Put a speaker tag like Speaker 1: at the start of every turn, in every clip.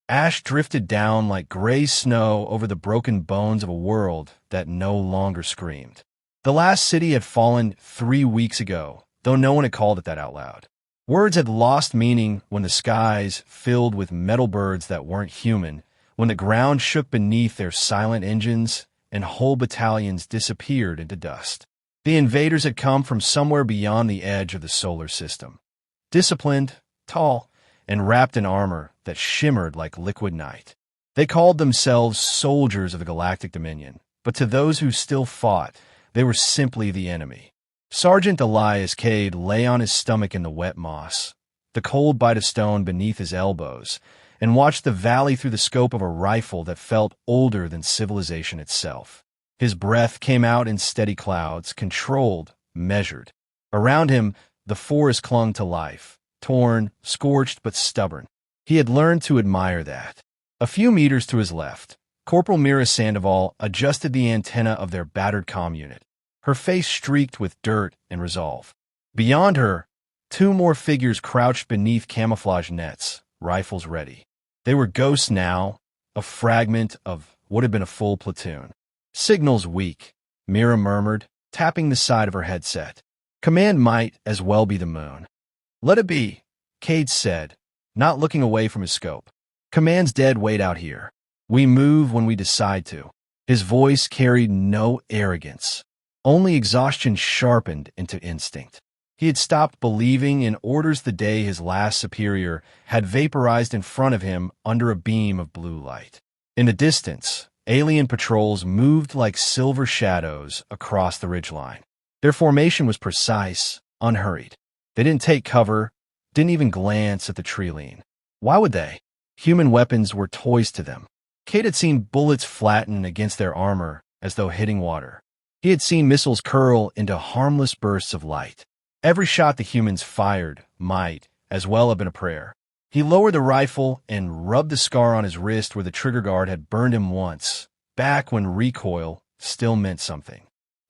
Speaker 1: Ash drifted down like gray snow over the broken bones of a world that no longer screamed. The last city had fallen 3 weeks ago, though no one had called it that out loud. Words had lost meaning when the skies filled with metal birds that weren't human, when the ground shook beneath their silent engines, and whole battalions disappeared into dust. The invaders had come from somewhere beyond the edge of the solar system. Disciplined, tall, and wrapped in armor that shimmered like liquid night. They called themselves soldiers of the Galactic Dominion, but to those who still fought, they were simply the enemy. Sergeant Elias Kade lay on his stomach in the wet moss, the cold bite of stone beneath his elbows, and watched the valley through the scope of a rifle that felt older than civilization itself. His breath came out in steady clouds, controlled, measured. Around him, the forest clung to life, torn, scorched, but stubborn. He had learned to admire that. A few meters to his left, Corporal Mira Sandoval adjusted the antenna of their battered comm unit, her face streaked with dirt and resolve. Beyond her, 2 more figures crouched beneath camouflage nets, rifles ready. They were ghosts now, a fragment of what had been a full platoon. Signals weak, Mira murmured, tapping the side of her headset. Command might as well be the moon. Let it be, Kade said, not looking away from his scope. Command's dead weight out here. We move when we decide to. His voice carried no arrogance. Only exhaustion sharpened into instinct. He had stopped believing in orders the day his last superior had vaporized in front of him under a beam of blue light. In the distance, alien patrols moved like silver shadows across the ridgeline. Their formation was precise, unhurried. They didn't take cover, didn't even glance at the tree line. Why would they? Human weapons were toys to them. Kade had seen bullets flatten against their armor as though hitting water. He had seen missiles curl into harmless bursts of light. Every shot the humans fired might as well have been a prayer. He lowered the rifle and rubbed the scar on his wrist where the trigger guard had burned him once, back when recoil still meant something.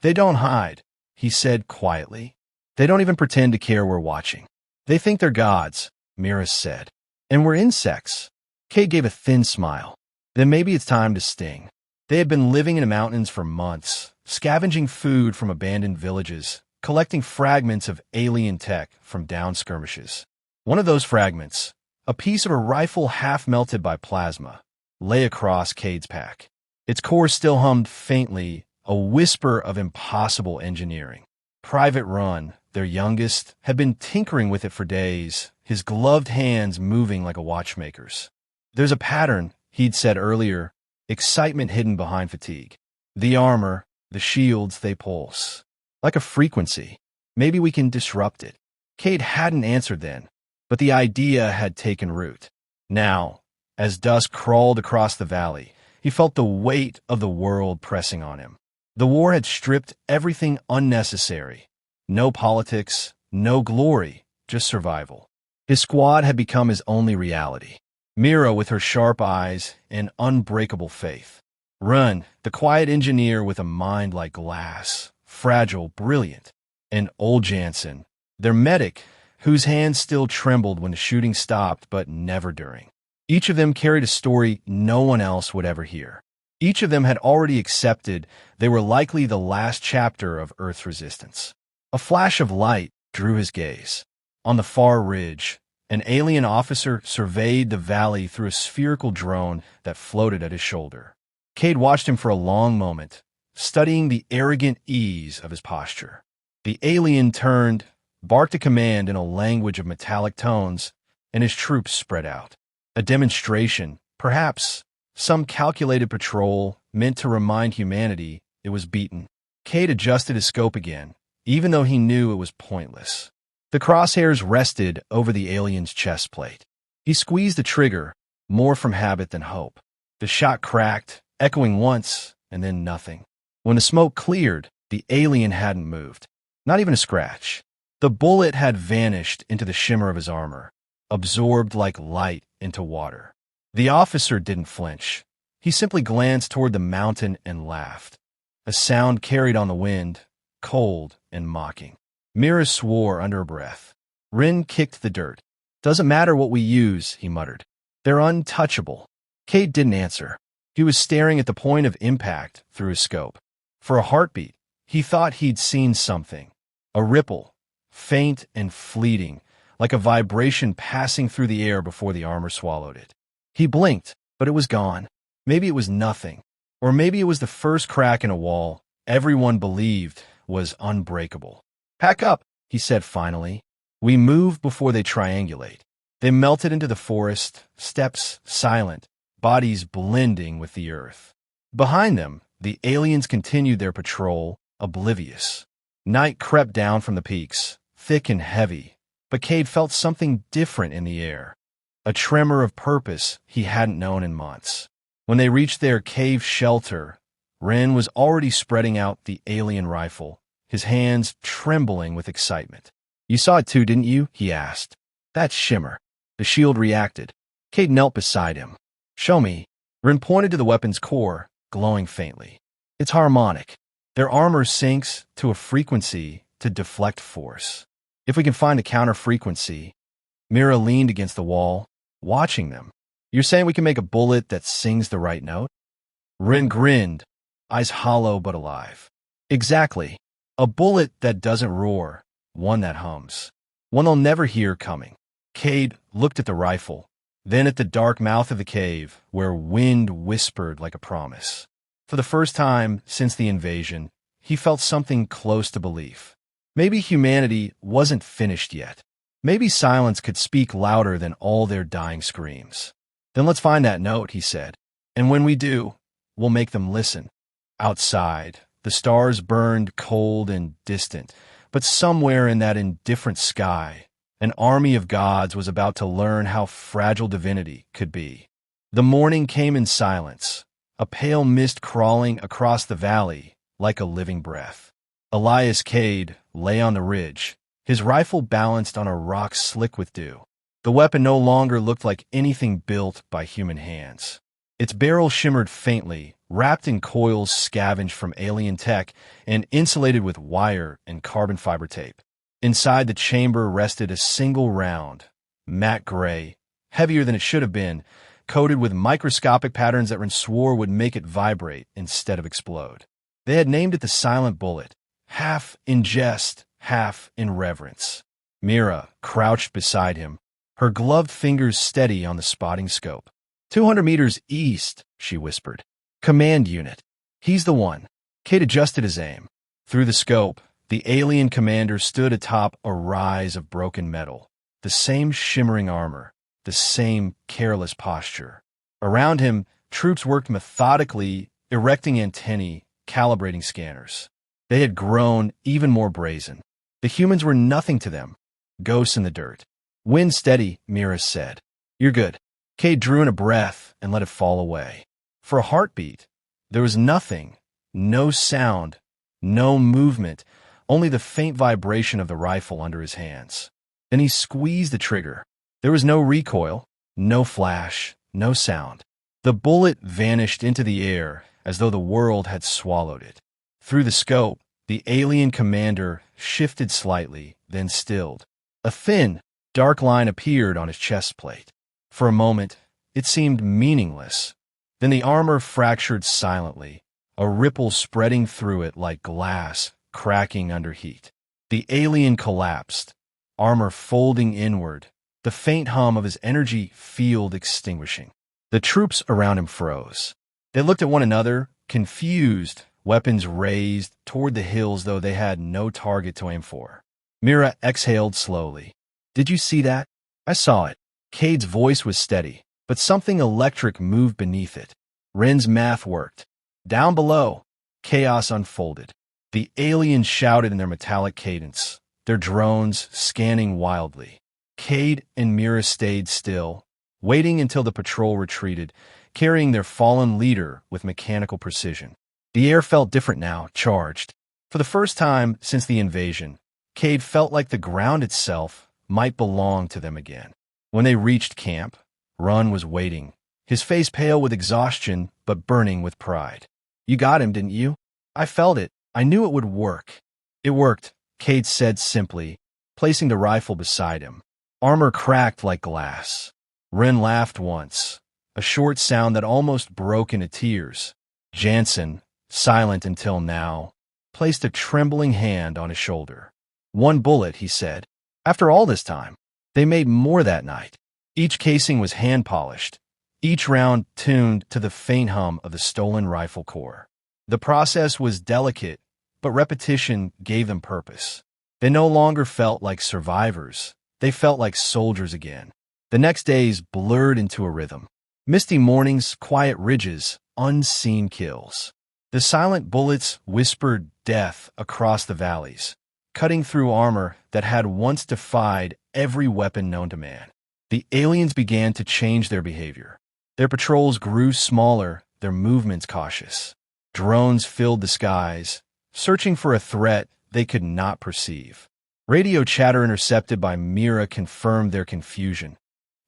Speaker 1: They don't hide, he said quietly. They don't even pretend to care we're watching. They think they're gods, Mira said. And we're insects. Kade gave a thin smile. Then maybe it's time to sting. They had been living in the mountains for months, scavenging food from abandoned villages, collecting fragments of alien tech from down skirmishes. One of those fragments, a piece of a rifle half melted by plasma, lay across Kade's pack. Its core still hummed faintly, a whisper of impossible engineering. Private Run, their youngest, had been tinkering with it for days, his gloved hands moving like a watchmaker's. There's a pattern, he'd said earlier, excitement hidden behind fatigue. The armor, the shields, they pulse. Like a frequency. Maybe we can disrupt it. Kade hadn't answered then, but the idea had taken root. Now, as dusk crawled across the valley, he felt the weight of the world pressing on him. The war had stripped everything unnecessary. No politics, no glory, just survival. His squad had become his only reality. Mira with her sharp eyes and unbreakable faith. Run, the quiet engineer with a mind like glass, fragile, brilliant. And old Jansen, their medic, whose hands still trembled when the shooting stopped, but never during. Each of them carried a story no one else would ever hear. Each of them had already accepted they were likely the last chapter of Earth's resistance. A flash of light drew his gaze. On the far ridge, an alien officer surveyed the valley through a spherical drone that floated at his shoulder. Kade watched him for a long moment, studying the arrogant ease of his posture. The alien turned, barked a command in a language of metallic tones, and his troops spread out. A demonstration, perhaps, some calculated patrol meant to remind humanity it was beaten. Kade adjusted his scope again, even though he knew it was pointless. The crosshairs rested over the alien's chest plate. He squeezed the trigger, more from habit than hope. The shot cracked, echoing once, and then nothing. When the smoke cleared, the alien hadn't moved. Not even a scratch. The bullet had vanished into the shimmer of his armor, absorbed like light into water. The officer didn't flinch. He simply glanced toward the mountain and laughed. A sound carried on the wind, cold and mocking. Mira swore under her breath. Rin kicked the dirt. Doesn't matter what we use, he muttered. They're untouchable. Kade didn't answer. He was staring at the point of impact through his scope. For a heartbeat, he thought he'd seen something. A ripple, faint and fleeting, like a vibration passing through the air before the armor swallowed it. He blinked, but it was gone. Maybe it was nothing. Or maybe it was the first crack in a wall everyone believed was unbreakable. "Pack up," he said finally. We move before they triangulate. They melted into the forest, steps silent, bodies blending with the earth. Behind them, the aliens continued their patrol, oblivious. Night crept down from the peaks, thick and heavy, but Kade felt something different in the air, a tremor of purpose he hadn't known in months. When they reached their cave shelter, Ren was already spreading out the alien rifle, his hands trembling with excitement. "You saw it too, didn't you?" he asked. "That's shimmer." The shield reacted. Kade knelt beside him. "Show me." Ren pointed to the weapon's core, glowing faintly. "It's harmonic. Their armor syncs to a frequency to deflect force. If we can find a counter frequency." Mira leaned against the wall, watching them. "You're saying we can make a bullet that sings the right note?" Ren grinned, eyes hollow but alive. "Exactly. A bullet that doesn't roar, one that hums. One they'll never hear coming." Kade looked at the rifle, then at the dark mouth of the cave, where wind whispered like a promise. For the first time since the invasion, he felt something close to belief. Maybe humanity wasn't finished yet. Maybe silence could speak louder than all their dying screams. "Then let's find that note," he said. "And when we do, we'll make them listen." Outside, the stars burned cold and distant, but somewhere in that indifferent sky, an army of gods was about to learn how fragile divinity could be. The morning came in silence, a pale mist crawling across the valley like a living breath. Elias Kade lay on the ridge, his rifle balanced on a rock slick with dew. The weapon no longer looked like anything built by human hands. Its barrel shimmered faintly, wrapped in coils scavenged from alien tech and insulated with wire and carbon fiber tape. Inside the chamber rested a single round, matte gray, heavier than it should have been, coated with microscopic patterns that Ren swore would make it vibrate instead of explode. They had named it the Silent Bullet, half in jest, half in reverence. Mira crouched beside him, her gloved fingers steady on the spotting scope. 200 meters east," she whispered. "Command unit. He's the one." Kade adjusted his aim. Through the scope, the alien commander stood atop a rise of broken metal, the same shimmering armor, the same careless posture. Around him, troops worked methodically, erecting antennae, calibrating scanners. They had grown even more brazen. The humans were nothing to them, ghosts in the dirt. "Wind steady," Mira said. "You're good." Kade drew in a breath and let it fall away. For a heartbeat, there was nothing, no sound, no movement, only the faint vibration of the rifle under his hands. Then he squeezed the trigger. There was no recoil, no flash, no sound. The bullet vanished into the air as though the world had swallowed it. Through the scope, the alien commander shifted slightly, then stilled. A thin, dark line appeared on his chest plate. For a moment, it seemed meaningless. Then the armor fractured silently, a ripple spreading through it like glass cracking under heat. The alien collapsed, armor folding inward, the faint hum of his energy field extinguishing. The troops around him froze. They looked at one another, confused, weapons raised toward the hills though they had no target to aim for. Mira exhaled slowly. "Did you see that?" "I saw it." Kade's voice was steady, but something electric moved beneath it. Ren's math worked. Down below, chaos unfolded. The aliens shouted in their metallic cadence, their drones scanning wildly. Kade and Mira stayed still, waiting until the patrol retreated, carrying their fallen leader with mechanical precision. The air felt different now, charged. For the first time since the invasion, Kade felt like the ground itself might belong to them again. When they reached camp, Run was waiting, his face pale with exhaustion but burning with pride. "You got him, didn't you?" "I felt it. I knew it would work." "It worked," Kade said simply, placing the rifle beside him. Armor cracked like glass. Wren laughed once, a short sound that almost broke into tears. Jansen, silent until now, placed a trembling hand on his shoulder. "One bullet," he said. "After all this time." They made more that night. Each casing was hand-polished, each round tuned to the faint hum of the stolen rifle core. The process was delicate, but repetition gave them purpose. They no longer felt like survivors. They felt like soldiers again. The next days blurred into a rhythm. Misty mornings, quiet ridges, unseen kills. The silent bullets whispered death across the valleys, cutting through armor that had once defied every weapon known to man. The aliens began to change their behavior. Their patrols grew smaller, their movements cautious. Drones filled the skies, searching for a threat they could not perceive. Radio chatter intercepted by Mira confirmed their confusion.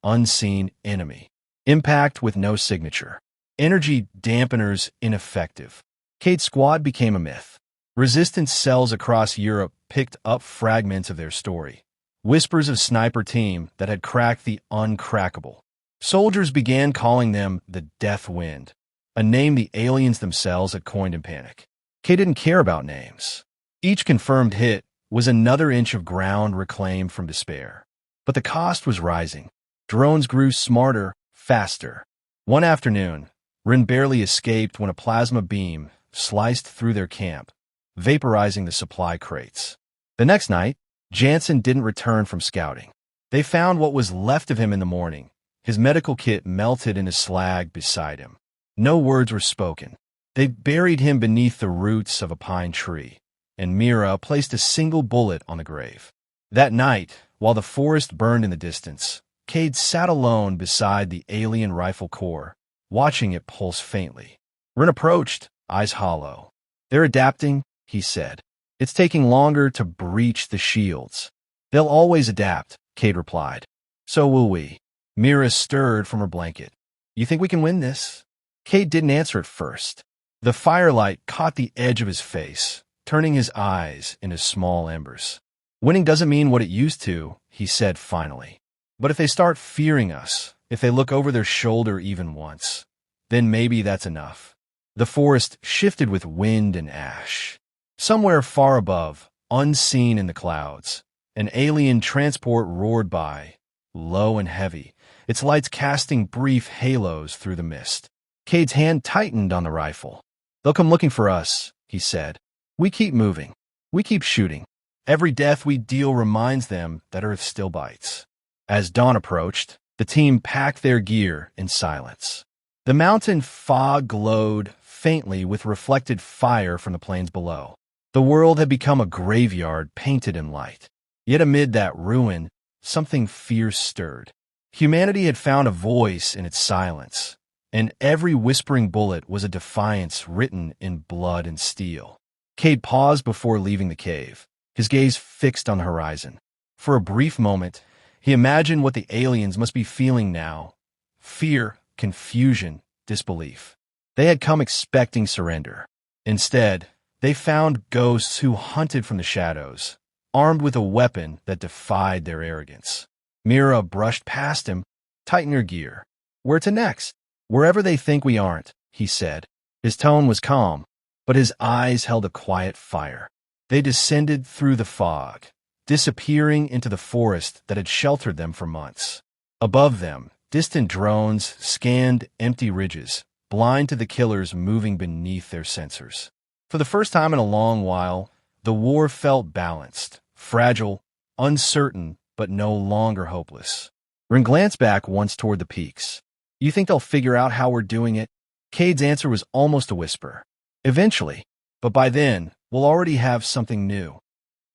Speaker 1: Unseen enemy. Impact with no signature. Energy dampeners ineffective. Kade's squad became a myth. Resistance cells across Europe picked up fragments of their story. Whispers of sniper team that had cracked the uncrackable. Soldiers began calling them the Death Wind, a name the aliens themselves had coined in panic. Kade didn't care about names. Each confirmed hit was another inch of ground reclaimed from despair. But the cost was rising. Drones grew smarter, faster. One afternoon, Wren barely escaped when a plasma beam sliced through their camp, vaporizing the supply crates. The next night, Jansen didn't return from scouting. They found what was left of him in the morning, his medical kit melted in a slag beside him. No words were spoken. They buried him beneath the roots of a pine tree, and Mira placed a single bullet on the grave. That night, while the forest burned in the distance, Kade sat alone beside the alien rifle core, watching it pulse faintly. Wren approached, eyes hollow. "They're adapting," he said. "It's taking longer to breach the shields." "They'll always adapt," Kade replied. "So will we." Mira stirred from her blanket. "You think we can win this?" Kade didn't answer at first. The firelight caught the edge of his face, turning his eyes into small embers. "Winning doesn't mean what it used to," he said finally. "But if they start fearing us, if they look over their shoulder even once, then maybe that's enough." The forest shifted with wind and ash. Somewhere far above, unseen in the clouds, an alien transport roared by, low and heavy, its lights casting brief halos through the mist. Kade's hand tightened on the rifle. "They'll come looking for us," he said. "We keep moving. We keep shooting. Every death we deal reminds them that Earth still bites." As dawn approached, the team packed their gear in silence. The mountain fog glowed faintly with reflected fire from the plains below. The world had become a graveyard painted in light. Yet amid that ruin, something fierce stirred. Humanity had found a voice in its silence, and every whispering bullet was a defiance written in blood and steel. Kade paused before leaving the cave, his gaze fixed on the horizon. For a brief moment, he imagined what the aliens must be feeling now. Fear, confusion, disbelief. They had come expecting surrender. Instead, they found ghosts who hunted from the shadows, armed with a weapon that defied their arrogance. Mira brushed past him. "Tighten your gear." "Where to next?" "Wherever they think we aren't," he said. His tone was calm, but his eyes held a quiet fire. They descended through the fog, disappearing into the forest that had sheltered them for months. Above them, distant drones scanned empty ridges, blind to the killers moving beneath their sensors. For the first time in a long while, the war felt balanced, fragile, uncertain, but no longer hopeless. Wren glanced back once toward the peaks. "You think they'll figure out how we're doing it?" Kade's answer was almost a whisper. "Eventually, but by then, we'll already have something new."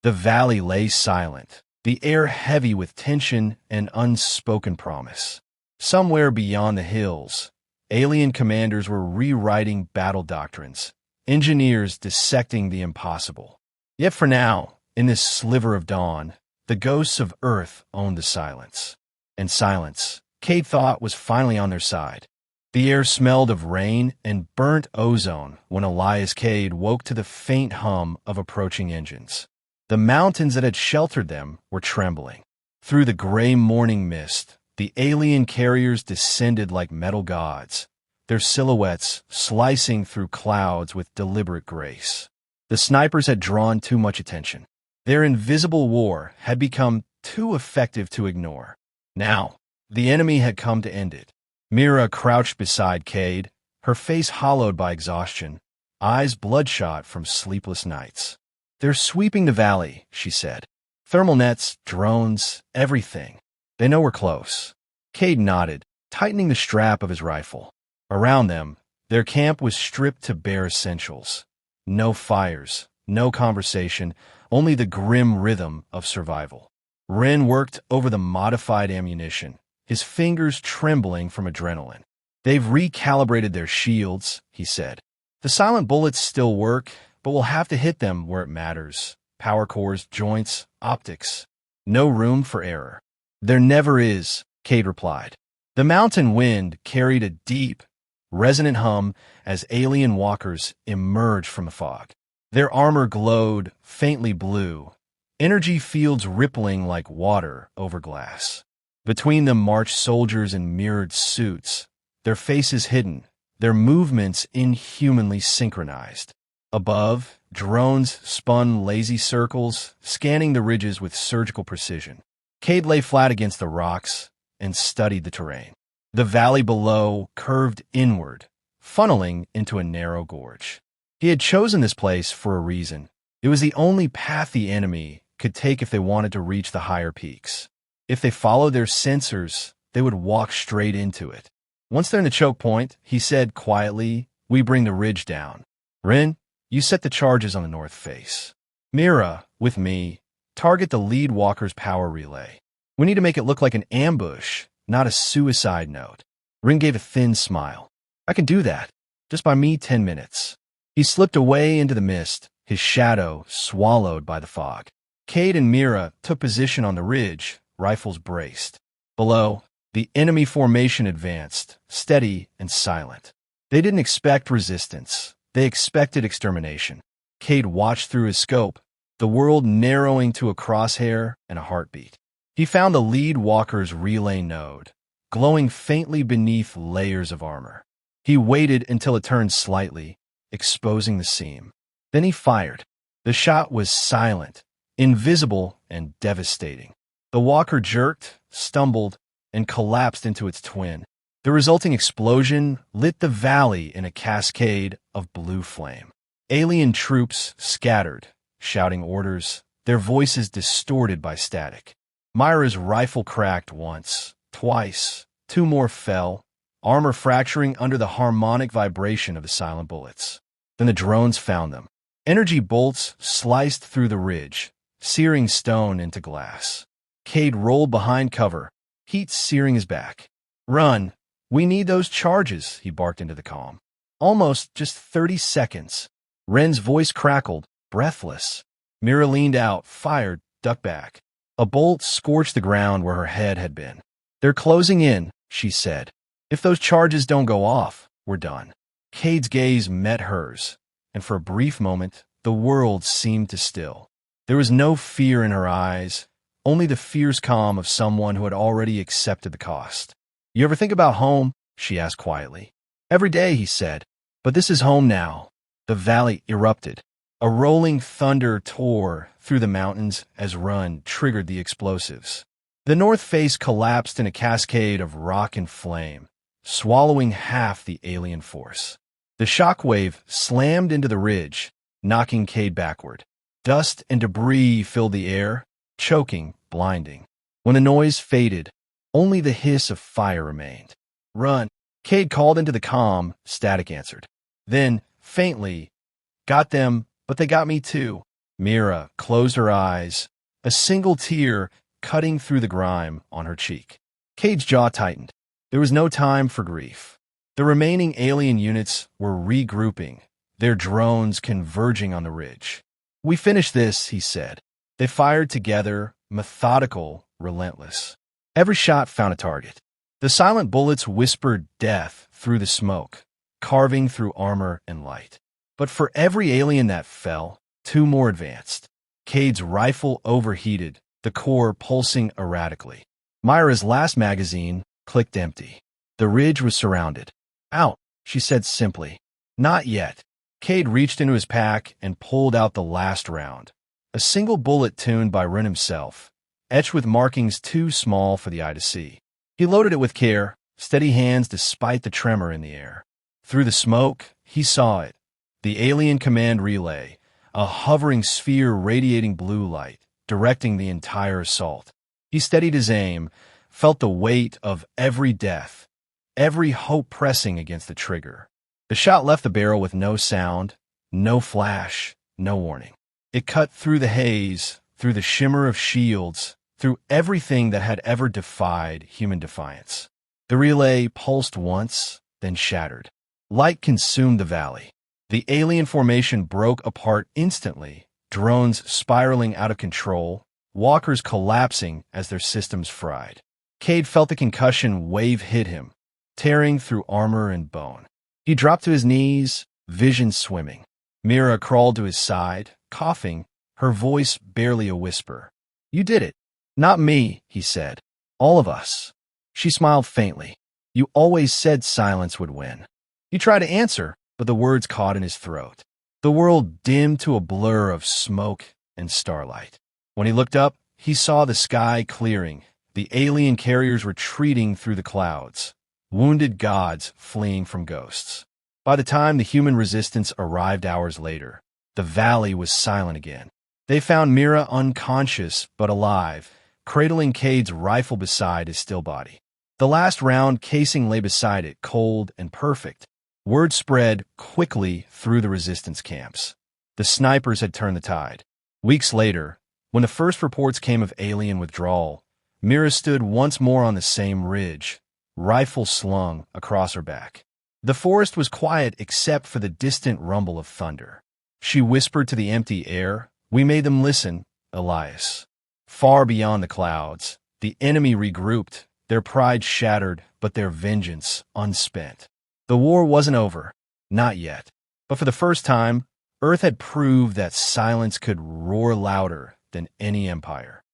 Speaker 1: The valley lay silent, the air heavy with tension and unspoken promise. Somewhere beyond the hills, alien commanders were rewriting battle doctrines, engineers dissecting the impossible. Yet for now, in this sliver of dawn, the ghosts of Earth owned the silence. And silence, Kade thought, was finally on their side. The air smelled of rain and burnt ozone when Elias Kade woke to the faint hum of approaching engines. The mountains that had sheltered them were trembling. Through the gray morning mist, The alien carriers descended like metal gods, their silhouettes slicing through clouds with deliberate grace. The snipers had drawn too much attention. Their invisible war had become too effective to ignore. Now, the enemy had come to end it. Mira crouched beside Kade, her face hollowed by exhaustion, eyes bloodshot from sleepless nights. "They're sweeping the valley," she said. "Thermal nets, drones, everything. They know we're close." Kade nodded, tightening the strap of his rifle. Around them, their camp was stripped to bare essentials. No fires, no conversation, only the grim rhythm of survival. Ren worked over the modified ammunition, his fingers trembling from adrenaline. "They've recalibrated their shields," he said. "The silent bullets still work, but we'll have to hit them where it matters. Power cores, joints, optics. No room for error." "There never is," Kade replied. The mountain wind carried a deep, resonant hum as alien walkers emerged from the fog. Their armor glowed faintly blue, energy fields rippling like water over glass. Between them marched soldiers in mirrored suits, their faces hidden, their movements inhumanly synchronized. Above, drones spun lazy circles, scanning the ridges with surgical precision. Kade lay flat against the rocks and studied the terrain. The valley below curved inward, funneling into a narrow gorge. He had chosen this place for a reason. It was the only path the enemy could take if they wanted to reach the higher peaks. If they followed their sensors, they would walk straight into it. Once they're in the choke point, he said quietly, "We bring the ridge down. Ren, you set the charges on the north face. Mira, with me, target the lead walker's power relay. We need to make it look like an ambush, not a suicide note." Ren gave a thin smile. "I can do that. Just buy me 10 minutes. He slipped away into the mist, his shadow swallowed by the fog. Kade and Mira took position on the ridge, rifles braced. Below, the enemy formation advanced, steady and silent. They didn't expect resistance. They expected extermination. Kade watched through his scope, the world narrowing to a crosshair and a heartbeat. He found the lead walker's relay node, glowing faintly beneath layers of armor. He waited until it turned slightly, exposing the seam. Then he fired. The shot was silent, invisible and devastating. The walker jerked, stumbled, and collapsed into its twin. The resulting explosion lit the valley in a cascade of blue flame. Alien troops scattered, shouting orders, their voices distorted by static. Myra's rifle cracked once, twice, 2 more fell, armor fracturing under the harmonic vibration of the silent bullets. Then the drones found them. Energy bolts sliced through the ridge, searing stone into glass. Kade rolled behind cover, heat searing his back. "Run! We need those charges," he barked into the calm. "Almost just 30 seconds. Ren's voice crackled, breathless. Mira leaned out, fired, ducked back. A bolt scorched the ground where her head had been. "They're closing in," she said. "If those charges don't go off, we're done." Kade's gaze met hers, and for a brief moment, the world seemed to still. There was no fear in her eyes, only the fierce calm of someone who had already accepted the cost. "You ever think about home?" she asked quietly. "Every day," he said. "But this is home now." The valley erupted. A rolling thunder tore through the mountains as Run triggered the explosives. The north face collapsed in a cascade of rock and flame, swallowing half the alien force. The shockwave slammed into the ridge, knocking Kade backward. Dust and debris filled the air, choking, blinding. When the noise faded, only the hiss of fire remained. "Run!" Kade called into the calm, static answered. Then, faintly, "Got them, but they got me too." Mira closed her eyes, a single tear cutting through the grime on her cheek. Kade's jaw tightened. There was no time for grief. The remaining alien units were regrouping, their drones converging on the ridge. "We finished this," he said. They fired together, methodical, relentless. Every shot found a target. The silent bullets whispered death through the smoke, carving through armor and light. But for every alien that fell, 2 more advanced. Kade's rifle overheated, the core pulsing erratically. Myra's last magazine clicked empty. The ridge was surrounded. Out, she said simply. Not yet. Kade reached into his pack and pulled out the last round. A single bullet tuned by Ren himself, etched with markings too small for the eye to see. He loaded it with care, steady hands despite the tremor in the air. Through the smoke, he saw it. The alien command relay, a hovering sphere radiating blue light, directing the entire assault. He steadied his aim, felt the weight of every death, every hope pressing against the trigger. The shot left the barrel with no sound, no flash, no warning. It cut through the haze, through the shimmer of shields, through everything that had ever defied human defiance. The relay pulsed once, then shattered. Light consumed the valley. The alien formation broke apart instantly, drones spiraling out of control, walkers collapsing as their systems fried. Kade felt the concussion wave hit him, tearing through armor and bone. He dropped to his knees, vision swimming. Mira crawled to his side, coughing, her voice barely a whisper. You did it. Not me, he said. All of us. She smiled faintly. You always said silence would win. He tried to answer, but the words caught in his throat. The world dimmed to a blur of smoke and starlight. When he looked up, he saw the sky clearing, the alien carriers retreating through the clouds, wounded gods fleeing from ghosts. By the time the human resistance arrived hours later, the valley was silent again. They found Mira unconscious but alive, cradling Kade's rifle beside his still body. The last round casing lay beside it, cold and perfect. Word spread quickly through the resistance camps. The snipers had turned the tide. Weeks later, when the first reports came of alien withdrawal, Mira stood once more on the same ridge, rifle slung across her back. The forest was quiet except for the distant rumble of thunder. She whispered to the empty air, We made them listen, Elias. Far beyond the clouds, the enemy regrouped, their pride shattered, but their vengeance unspent. The war wasn't over, not yet. But for the first time, Earth had proved that silence could roar louder than any empire.